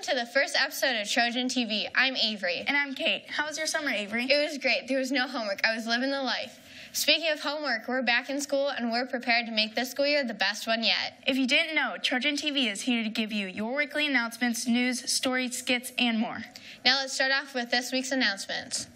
to the first episode of Trojan TV. I'm Avery. And I'm Kate. How was your summer, Avery? It was great. There was no homework. I was living the life. Speaking of homework, we're back in school and we're prepared to make this school year the best one yet. If you didn't know, Trojan TV is here to give you your weekly announcements, news, stories, skits, and more. Now let's start off with this week's announcements.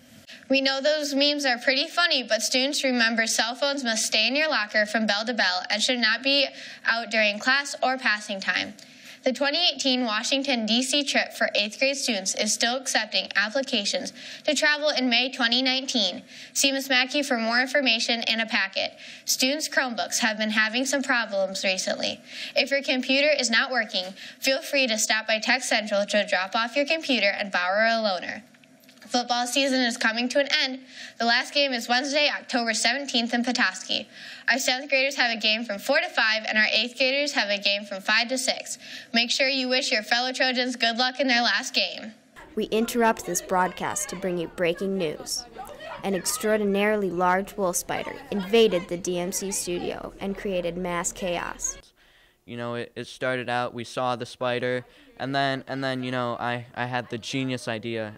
We know those memes are pretty funny, but students remember cell phones must stay in your locker from bell to bell and should not be out during class or passing time. The 2018 Washington, D.C. trip for 8th grade students is still accepting applications to travel in May 2019. See Ms. Mackey for more information and a packet. Students' Chromebooks have been having some problems recently. If your computer is not working, feel free to stop by Tech Central to drop off your computer and borrow a loaner. Football season is coming to an end. The last game is Wednesday, October 17th in Petoskey. Our 7th graders have a game from 4 to 5, and our 8th graders have a game from 5 to 6. Make sure you wish your fellow Trojans good luck in their last game. We interrupt this broadcast to bring you breaking news. An extraordinarily large wolf spider invaded the DMC studio and created mass chaos. You know, it started out, we saw the spider, and then you know, I had the genius idea.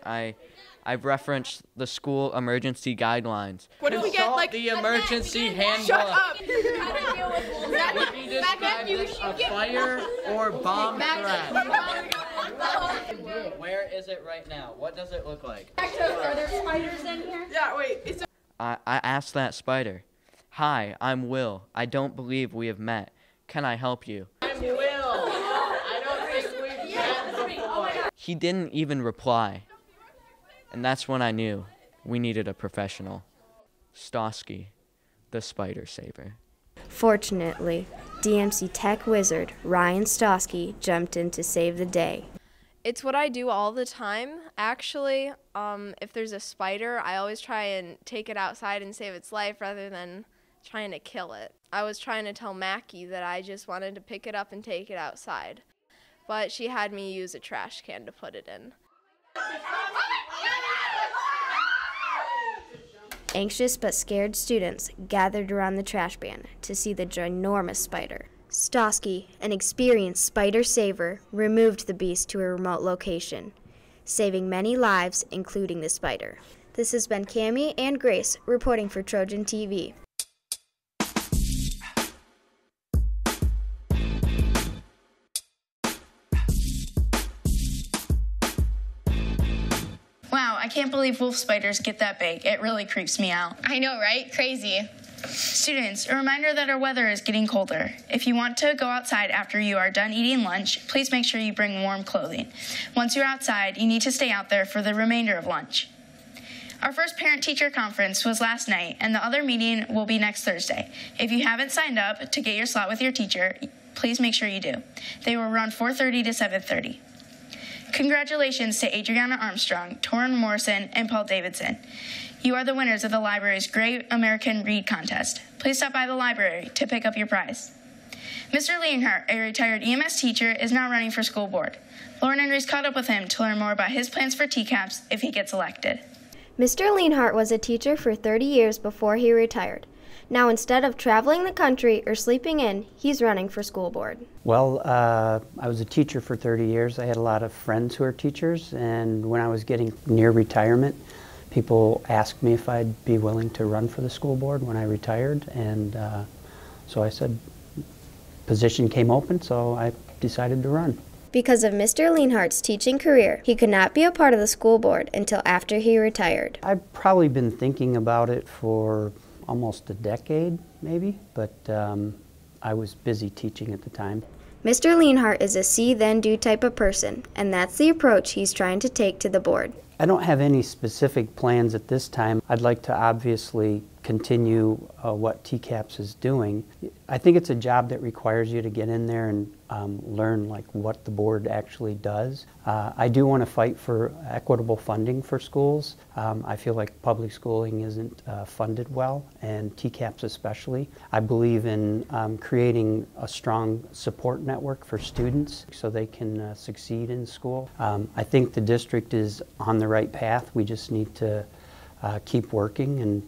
I've referenced the school emergency guidelines. What if we get like the emergency handbook? Shut up! Would you describe this a fire or bomb threat? Where is it right now? What does it look like? Are there spiders in here? Yeah, wait. I asked that spider, "Hi, I'm Will. I don't believe we have met. Can I help you?" I'm Will. I don't think we've met before. He didn't even reply. And that's when I knew we needed a professional. Stosky, the spider saver. Fortunately, DMC tech wizard Ryan Stosky jumped in to save the day. It's what I do all the time. Actually, if there's a spider, I always try and take it outside and save its life rather than trying to kill it. I was trying to tell Mackie that I just wanted to pick it up and take it outside, but she had me use a trash can to put it in. Anxious but scared students gathered around the trash bin to see the ginormous spider. Stosky, an experienced spider saver, removed the beast to a remote location, saving many lives, including the spider. This has been Cammie and Grace reporting for Trojan TV. Wow, I can't believe wolf spiders get that big. It really creeps me out. I know, right? Crazy. Students, a reminder that our weather is getting colder. If you want to go outside after you are done eating lunch, please make sure you bring warm clothing. Once you're outside, you need to stay out there for the remainder of lunch. Our first parent-teacher conference was last night, and the other meeting will be next Thursday. If you haven't signed up to get your slot with your teacher, please make sure you do. They will run 4:30 to 7:30. Congratulations to Adriana Armstrong, Torrin Morrison, and Paul Davidson. You are the winners of the library's Great American Read Contest. Please stop by the library to pick up your prize. Mr. Leonhardt, a retired EMS teacher, is now running for school board. Lauren Andrews caught up with him to learn more about his plans for TCAPS if he gets elected. Mr. Leonhardt was a teacher for 30 years before he retired. Now, instead of traveling the country or sleeping in, he's running for school board. Well, I was a teacher for 30 years. I had a lot of friends who are teachers, and when I was getting near retirement, people asked me if I'd be willing to run for the school board when I retired, and so I said, position came open, so I decided to run. Because of Mr. Leonhardt's teaching career, he could not be a part of the school board until after he retired. I've probably been thinking about it for almost a decade, maybe, but I was busy teaching at the time. Mr. Leonhardt is a see then do type of person, and that's the approach he's trying to take to the board. I don't have any specific plans at this time. I'd like to obviously continue what TCAPS is doing. I think it's a job that requires you to get in there and learn like what the board actually does. I do want to fight for equitable funding for schools. I feel like public schooling isn't funded well, and TCAPS especially. I believe in creating a strong support network for students so they can succeed in school. I think the district is on the right path. We just need to keep working and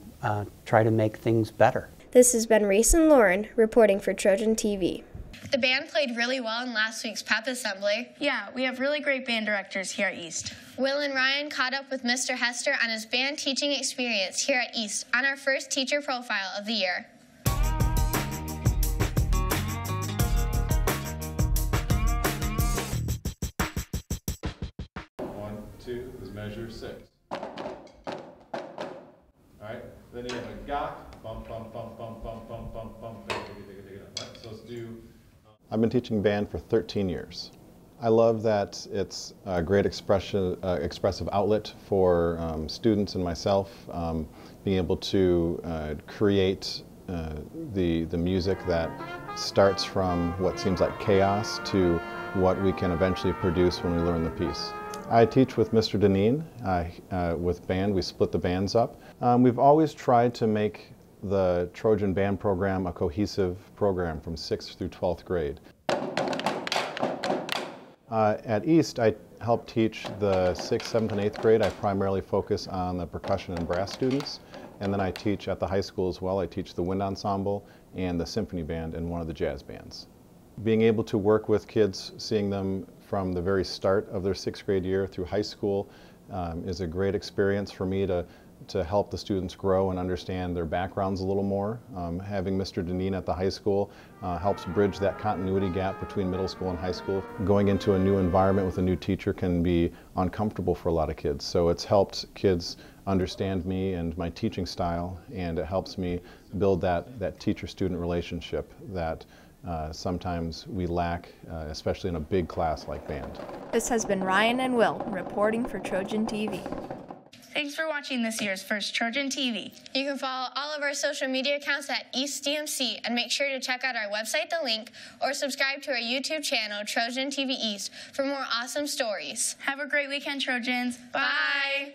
try to make things better. This has been Reese and Lauren reporting for Trojan TV. The band played really well in last week's pep assembly. Yeah, we have really great band directors here at East. Will and Ryan caught up with Mr. Hester on his band teaching experience here at East on our first teacher profile of the year. 1, 2 is measure 6. Alright, then you have a gok, bump, bump, bump, bump, bump, bump, bump, bump, dig it up. Right, so let's do. I've been teaching band for 13 years. I love that it's a great expressive outlet for students and myself, being able to create the music that starts from what seems like chaos to what we can eventually produce when we learn the piece. I teach with Mr. Deneen with band. We split the bands up. We've always tried to make the Trojan band program a cohesive program from 6th through 12th grade. At East, I help teach the 6th, 7th, and 8th grade. I primarily focus on the percussion and brass students. And then I teach at the high school as well. I teach the wind ensemble and the symphony band and one of the jazz bands. Being able to work with kids, seeing them from the very start of their 6th grade year through high school is a great experience for me to help the students grow and understand their backgrounds a little more. Having Mr. Deneen at the high school helps bridge that continuity gap between middle school and high school. Going into a new environment with a new teacher can be uncomfortable for a lot of kids, so it's helped kids understand me and my teaching style, and it helps me build that teacher-student relationship that sometimes we lack, especially in a big class like band. This has been Ryan and Will reporting for Trojan TV. Thanks for watching this year's first Trojan TV. You can follow all of our social media accounts at East DMC, and make sure to check out our website, The Link, or subscribe to our YouTube channel, Trojan TV East, for more awesome stories. Have a great weekend, Trojans. Bye. Bye.